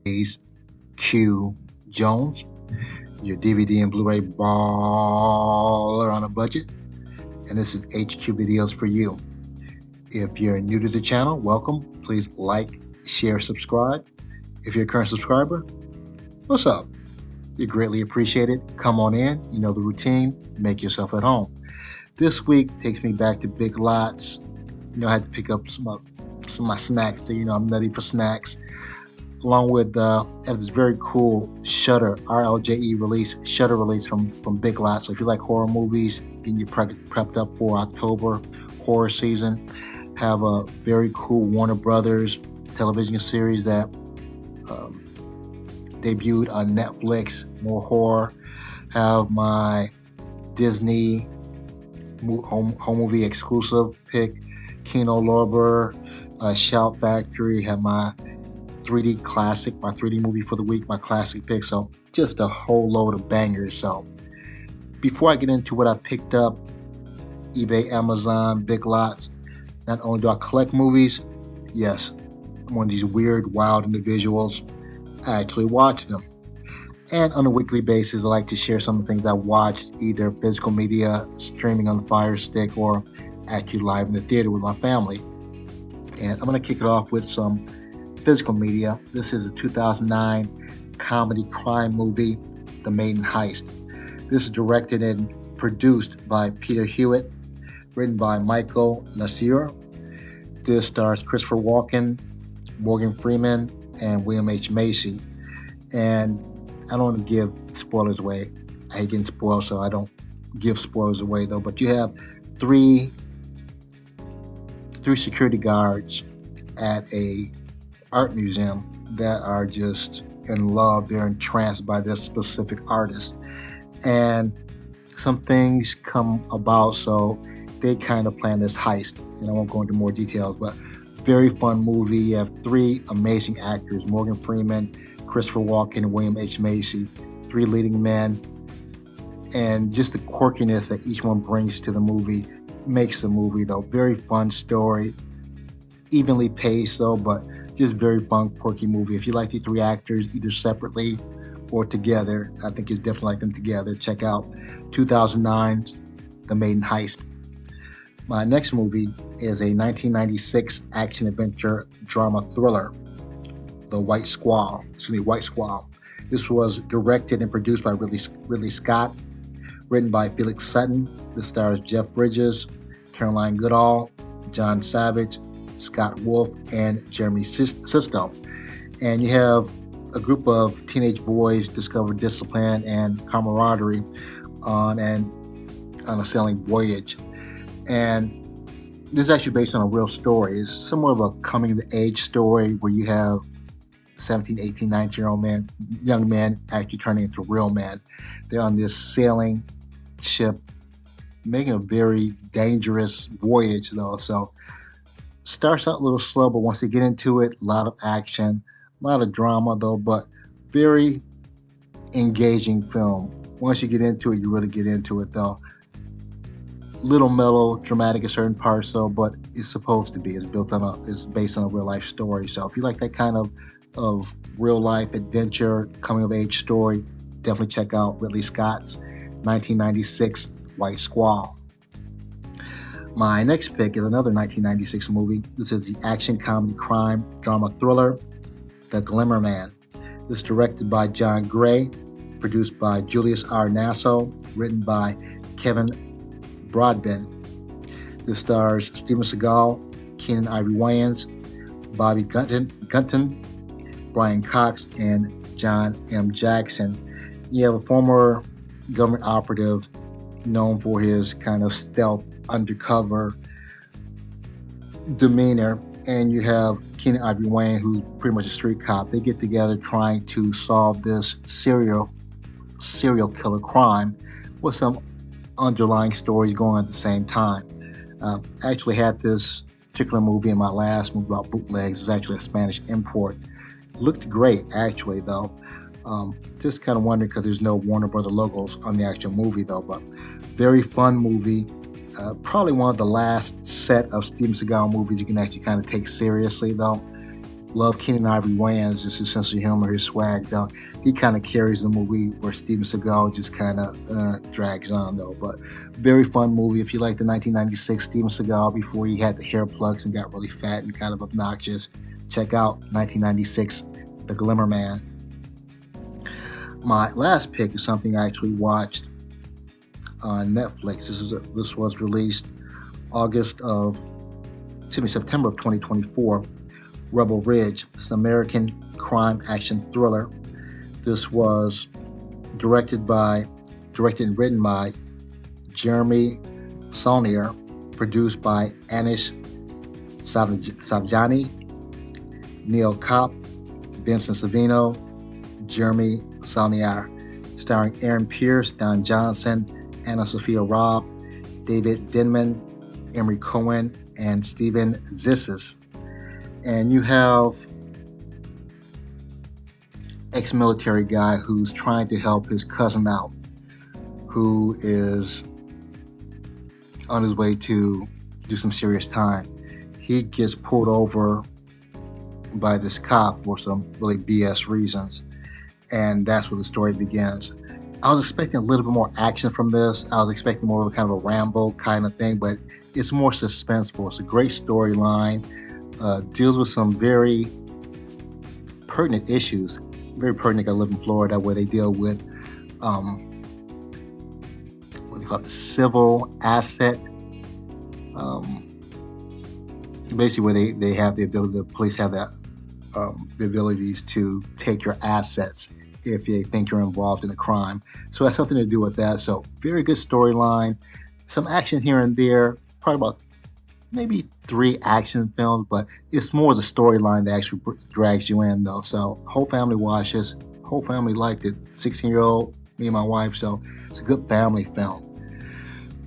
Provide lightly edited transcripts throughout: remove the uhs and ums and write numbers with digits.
is Q Jones, your DVD and Blu-ray baller on a budget, and this is HQ Videos for you. If you're new to the channel, welcome. Please like, share, subscribe. If you're a current subscriber, what's up? You're greatly appreciated. Come on in. You know the routine. Make yourself at home. This week takes me back to Big Lots. I had to pick up some of my snacks. So, I'm nutty for snacks. Along with this very cool Shudder, RLJE release, Shudder release from Big Lots. So if you like horror movies, getting you prepped up for October horror season, have a very cool Warner Brothers television series that debuted on Netflix, more horror. Have my Disney home movie exclusive pick, Kino Lorber, Shout Factory. Have my 3D classic, my 3D movie for the week, my classic pick. So just a whole load of bangers. So before I get into what I picked up, eBay, Amazon, Big Lots, not only do I collect movies, yes, I'm one of these weird, wild individuals. I actually watch them. And on a weekly basis, I like to share some of the things I watched, either physical media, streaming on the Fire Stick, or actually live in the theater with my family. And I'm going to kick it off with some physical media. This is a 2009 comedy crime movie, The Maiden Heist. This is directed and produced by Peter Hewitt, written by Michael Nasir. This stars Christopher Walken, Morgan Freeman, and William H. Macy. And I don't want to give spoilers away. I hate getting spoiled, so I don't give spoilers away, though. But you have three security guards at a art museum that are just in love. They're entranced by this specific artist. And some things come about, so they kind of plan this heist. And I won't go into more details, but very fun movie. You have three amazing actors, Morgan Freeman, Christopher Walken, and William H. Macy, three leading men. And just the quirkiness that each one brings to the movie makes the movie, though. Very fun story, evenly paced, though, but just very fun, quirky movie. If you like the three actors, either separately or together, I think you definitely like them together. Check out 2009's The Maiden Heist. My next movie is a 1996 action-adventure drama thriller, White Squall. This was directed and produced by Ridley Scott, written by Felix Sutton. This stars Jeff Bridges, Caroline Goodall, John Savage, Scott Wolf, and Jeremy Sisto. And you have a group of teenage boys discover discipline and camaraderie on a sailing voyage. And this is actually based on a real story. It's somewhat of a coming-of-age story where you have 17, 18, 19-year-old young men actually turning into real men. They're on this sailing ship, making a very dangerous voyage, though. So starts out a little slow, but once they get into it, a lot of action, a lot of drama, though, but very engaging film. Once you get into it, you really get into it, though. Little mellow, dramatic at certain parts, though, but it's supposed to be. It's based on a real life story. So if you like that kind of real life adventure, coming of age story, definitely check out Ridley Scott's 1996 White Squall. My next pick is another 1996 movie. This is the action comedy crime drama thriller, The Glimmer Man. This is directed by John Gray, produced by Julius R. Nasso, written by Kevin Broadbent. This stars Steven Seagal, Keenen Ivory Wayans, Bobby Gunton, Brian Cox, and John M. Jackson. You have a former government operative known for his kind of stealth, undercover demeanor, and you have Keenen Ivory Wayans, who's pretty much a street cop. They get together trying to solve this serial killer crime with some underlying stories going on at the same time. I actually had this particular movie in my last movie about bootlegs. It's actually a Spanish import. Looked great, actually, though. Just kind of wondering because there's no Warner Brother logos on the actual movie, though. But very fun movie. Probably one of the last set of Steven Seagal movies you can actually kind of take seriously, though. love Keenan Ivory Wayans, just his sense of humor, his swag, though. He kind of carries the movie where Steven Seagal just kind of drags on, though. But very fun movie. If you like the 1996 Steven Seagal before he had the hair plugs and got really fat and kind of obnoxious, check out 1996 The Glimmer Man. My last pick is something I actually watched on Netflix. This was released September of 2024. Rebel Ridge. It's an American crime action thriller. This was directed and written by Jeremy Saulnier, produced by Anish Savjani, Neil Kopp, Vincent Savino, Jeremy Saulnier, starring Aaron Pierce, Don Johnson, Anna Sophia Robb, David Denman, Emery Cohen, and Steven Zissis. And you have ex-military guy who's trying to help his cousin out, who is on his way to do some serious time. He gets pulled over by this cop for some really BS reasons, and that's where the story begins. I was expecting a little bit more action from this. I was expecting more of a kind of a Rambo kind of thing, but it's more suspenseful. It's a great storyline. Deals with some very pertinent issues. Very pertinent. I live in Florida, where they deal with what they call it, civil asset. Basically, where they have the ability, the police have that the abilities to take your assets if they think you're involved in a crime. So it has something to do with that. So very good storyline. Some action here and there. Probably about maybe 3 action films, but it's more the storyline that actually drags you in, though. So whole family watches, whole family liked it. 16-year-old, me and my wife. So it's a good family film.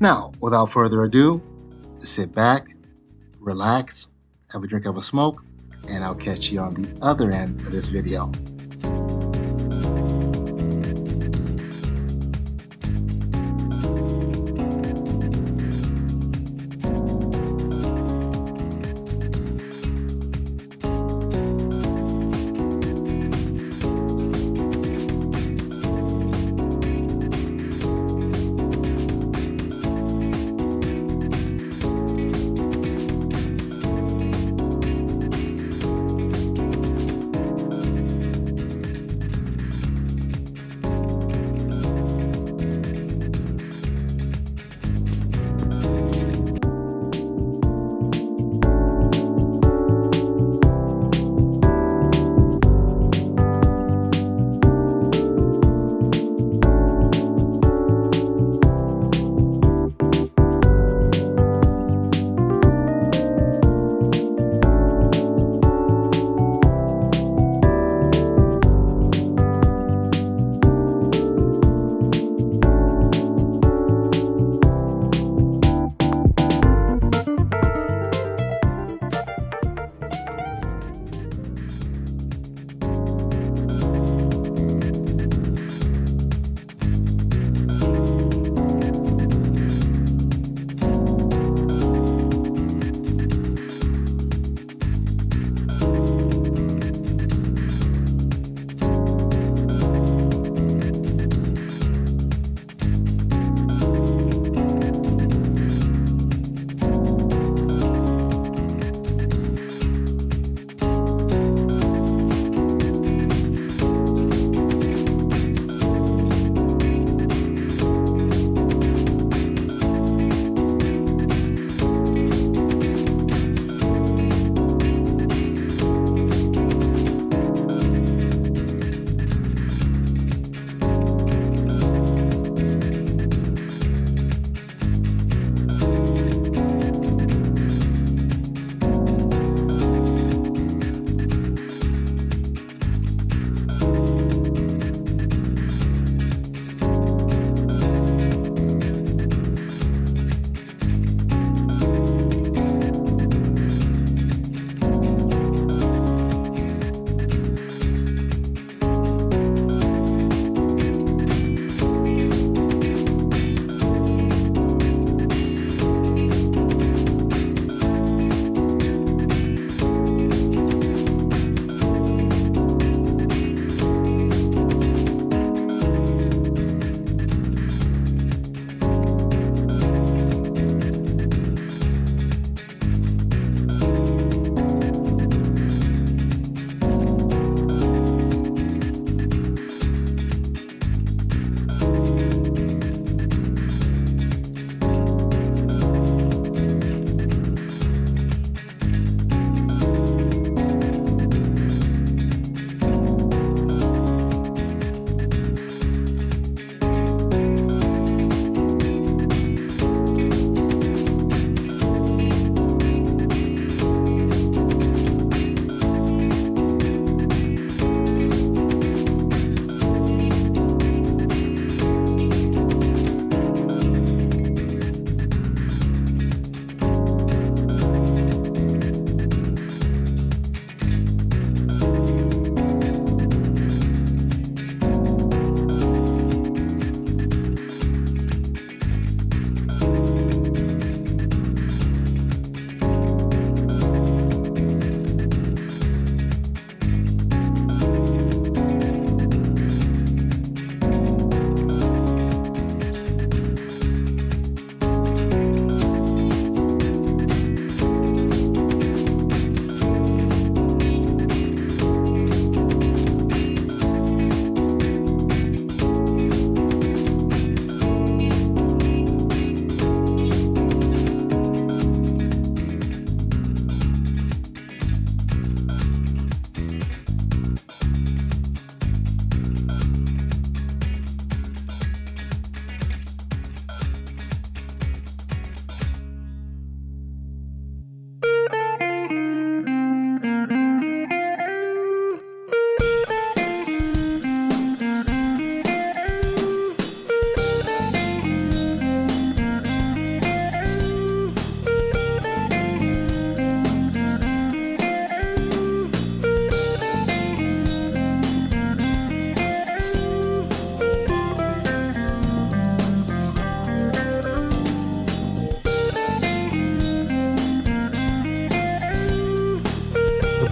Now, without further ado, sit back, relax, have a drink of a smoke, and I'll catch you on the other end of this video.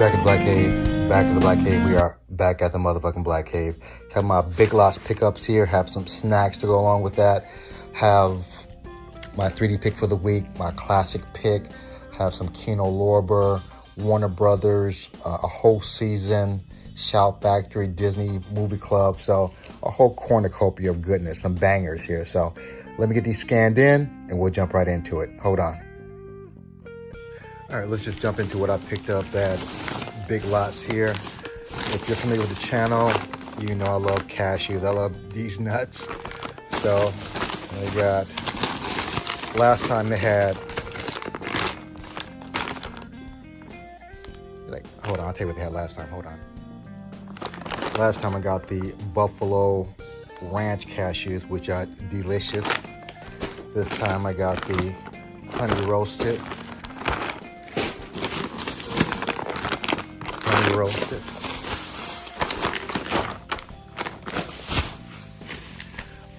back at Black Cave. Back at the Black Cave. We are back at the motherfucking Black Cave. Have my Big Lots pickups here. Have some snacks to go along with that. Have my 3D pick for the week. My classic pick. Have some Kino-Lorber, Warner Brothers, a whole season, Shout Factory, Disney Movie Club. So a whole cornucopia of goodness, some bangers here. So let me get these scanned in and we'll jump right into it. Hold on. All right, let's just jump into what I picked up at Big Lots here. If you're familiar with the channel, you know I love cashews. I love these nuts. So I got, last time they had, hold on, I'll tell you what they had last time, hold on. Last time I got the Buffalo Ranch cashews, which are delicious. This time I got the honey roasted.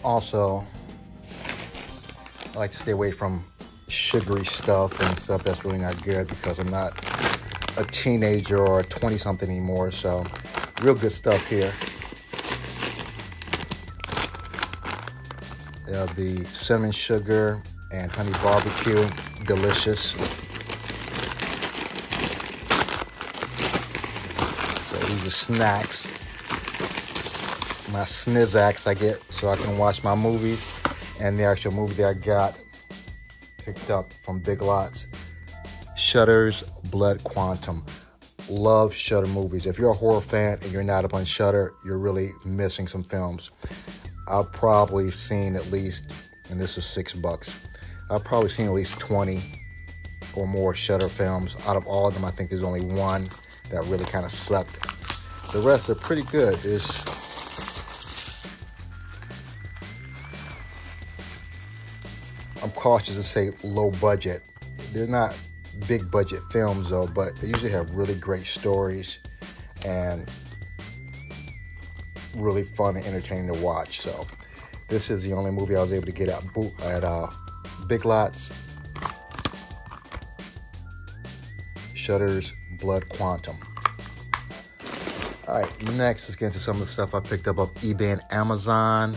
Also, I like to stay away from sugary stuff and stuff that's really not good because I'm not a teenager or a 20-something anymore. So, real good stuff here. They have the cinnamon sugar and honey barbecue, delicious. These are snacks, my snizzaks I get so I can watch my movies, and the actual movie that I got picked up from Big Lots, Shudder's Blood Quantum. Love Shudder movies. If you're a horror fan and you're not up on Shudder, you're really missing some films. I've probably seen at least, and this is $6, I've probably seen at least 20 or more Shudder films. Out of all of them, I think there's only one that really kind of sucked. The rest are pretty good. I'm cautious to say low budget. They're not big budget films though, but they usually have really great stories and really fun and entertaining to watch. So this is the only movie I was able to get at Big Lots. Shudder's Blood Quantum. All right, next let's get into some of the stuff I picked up off eBay and Amazon.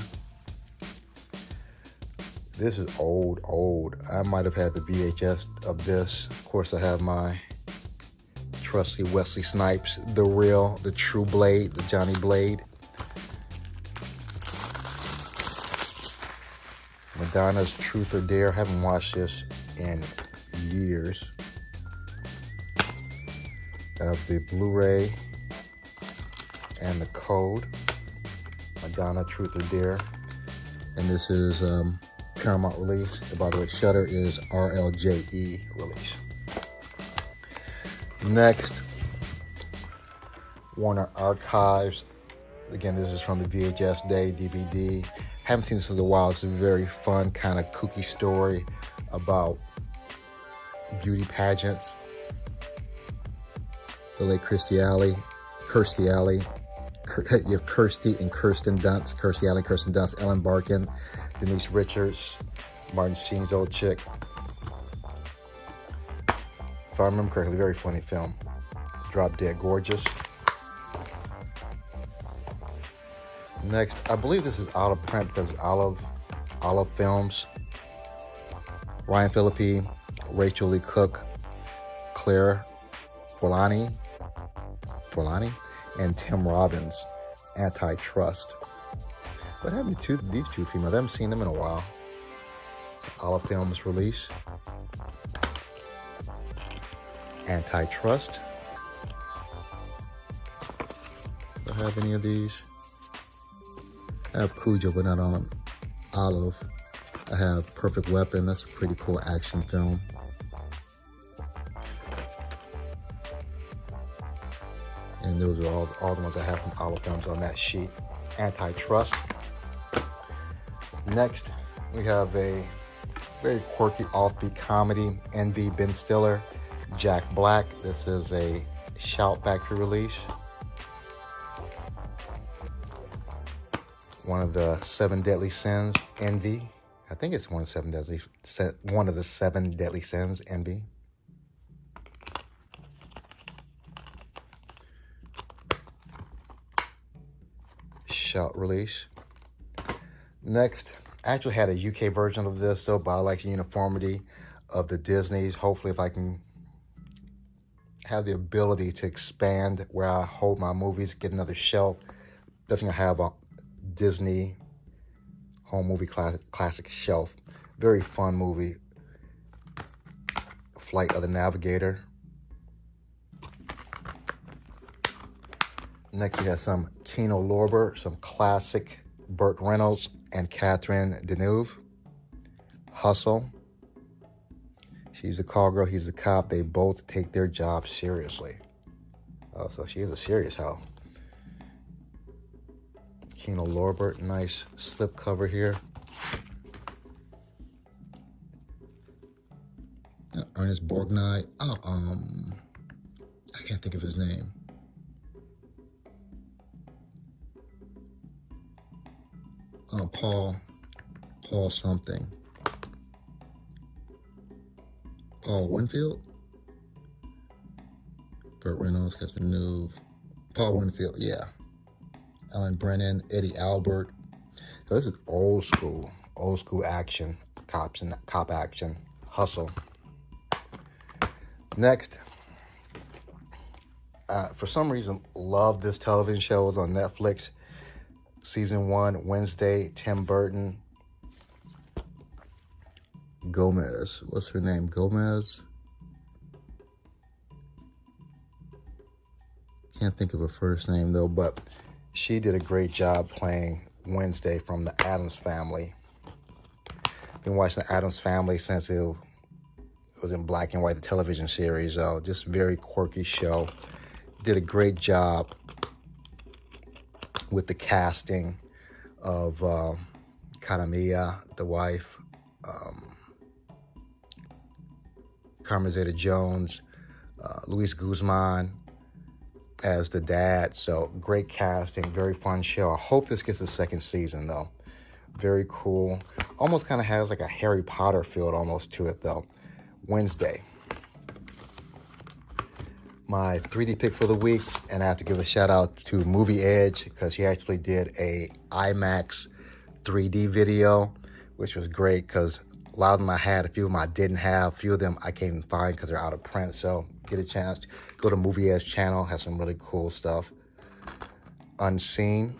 This is old. I might have had the VHS of this. Of course, I have my trusty Wesley Snipes, the true Blade, the Johnny Blade. Madonna's Truth or Dare. Haven't watched this in years. I have the Blu-ray and the code. Madonna Truth or Dare. And this is Paramount release. And by the way, Shudder is RLJE release. Next, Warner Archives. Again, this is from the VHS day, DVD. Haven't seen this in a while. It's a very fun, kind of kooky story about beauty pageants. The late Kirstie Alley. You have Kirstie and Kirsten Dunst. Kirstie Alley, Kirsten Dunst, Ellen Barkin, Denise Richards, Martin Sheen's old chick. If I remember correctly, very funny film. Drop Dead Gorgeous. Next, I believe this is out of print because it's Olive Films. Ryan Phillippe, Rachel Lee Cook, Claire Forlani, and Tim Robbins, Antitrust. What happened to these two females? I haven't seen them in a while. It's Olive Films release. Antitrust. Do I have any of these? I have Cujo, but not on Olive. I have Perfect Weapon. That's a pretty cool action film. And those are all the ones I have from Olive Films on that sheet. Antitrust. Next, we have a very quirky offbeat comedy. Envy, Ben Stiller, Jack Black. This is a Shout Factory release. One of the 7 deadly sins, envy. I think it's one of the 7 deadly sins, envy. Hunting-Shudder-Warner-Kino-Shout release. Next, I actually had a UK version of this though, but I like the uniformity of the Disneys. Hopefully, if I can have the ability to expand where I hold my movies, get another shelf, definitely have a Disney home movie classic shelf. Very fun movie. Flight of the Navigator. Next, we have some Kino Lorber, some classic Burt Reynolds and Catherine Deneuve. Hustle. She's a call girl, he's a cop. They both take their job seriously. Oh, so she is a serious hoe. Kino Lorber, nice slip cover here. Ernest Borgnine. Oh, I can't think of his name. Paul something. Paul Winfield? Burt Reynolds, Catherine Deneuve. Paul Winfield, yeah. Alan Brennan, Eddie Albert. So this is old school action, cop action, hustle. Next, for some reason, love this television show. It's on Netflix. Season 1, Wednesday, Tim Burton. Gomez. What's her name? Gomez? Can't think of her first name, though, but she did a great job playing Wednesday from the Addams Family. Been watching the Addams Family since it was in black and white, the television series. Just very quirky show. Did a great job with the casting of Kanamiya, the wife, Carmen Zeta-Jones, Luis Guzman as the dad. So great casting, very fun show. I hope this gets a second season though. Very cool. Almost kind of has like a Harry Potter feel almost to it though. Wednesday. My 3D pick for the week, and I have to give a shout out to Movie Edge because he actually did a IMAX 3D video, which was great because a lot of them I had, a few of them I didn't have, a few of them I can't even find because they're out of print. So get a chance, go to Movie Edge channel, has some really cool stuff. Unseen,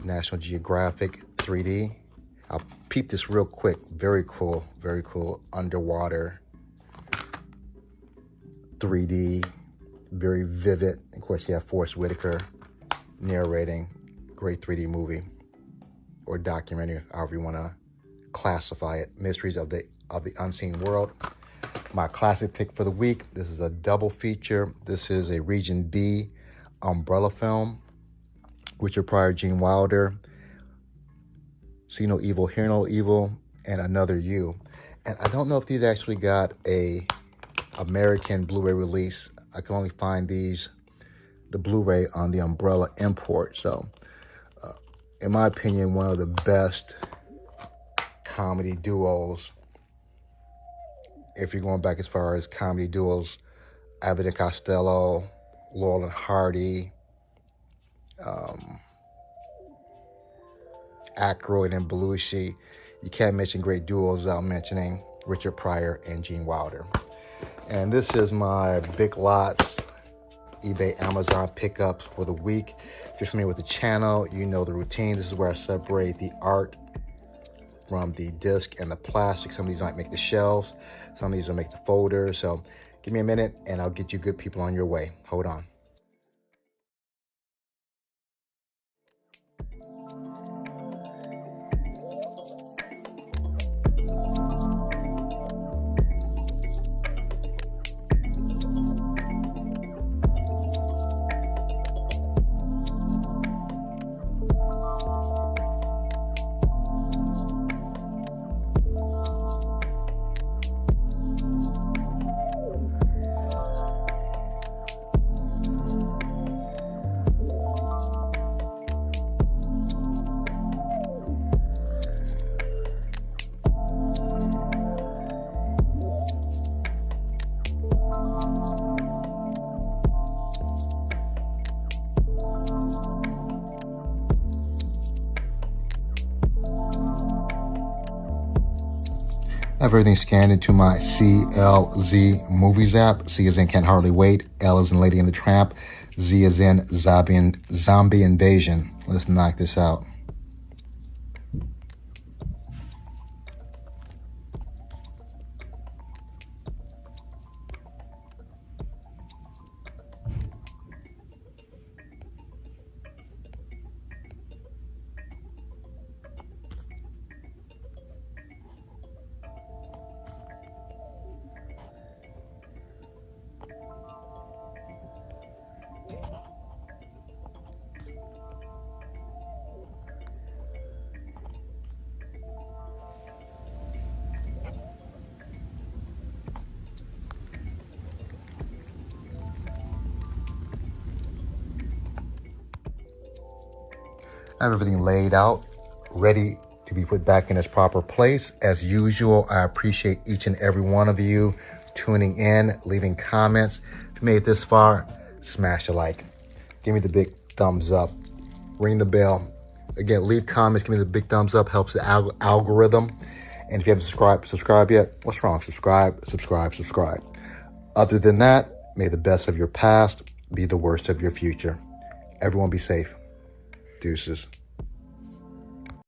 National Geographic 3D. I'll peep this real quick. Very cool, underwater 3D. Very vivid. Of course, you have Forrest Whitaker narrating. Great 3D movie or documentary, however you want to classify it. Mysteries of the Unseen World. My classic pick for the week. This is a double feature. This is a Region B umbrella film. Richard Pryor, Gene Wilder. See No Evil, Hear No Evil, and Another You. And I don't know if these actually got a American Blu-ray release. I can only find the Blu-ray on the Umbrella import. So, in my opinion, one of the best comedy duos. If you're going back as far as comedy duos, Abbott and Costello, Laurel and Hardy, Aykroyd and Belushi. You can't mention great duos without mentioning Richard Pryor and Gene Wilder. And this is my Big Lots, eBay, Amazon pickups for the week. If you're familiar with the channel, you know the routine. This is where I separate the art from the disc and the plastic. Some of these might make the shelves. Some of these will make the folders. So give me a minute and I'll get you good people on your way. Hold on. have everything scanned into my CLZ Movies app. C as in Can't Hardly Wait. L as in Lady and the Tramp. Z as in Zombie Invasion. Let's knock this out. I have everything laid out, ready to be put back in its proper place. As usual, I appreciate each and every one of you tuning in, leaving comments. If you made it this far, smash a like. Give me the big thumbs up. Ring the bell. Again, leave comments. Give me the big thumbs up. Helps the algorithm. And if you haven't subscribed yet, what's wrong? Subscribe. Other than that, may the best of your past be the worst of your future. Everyone be safe. Deuces.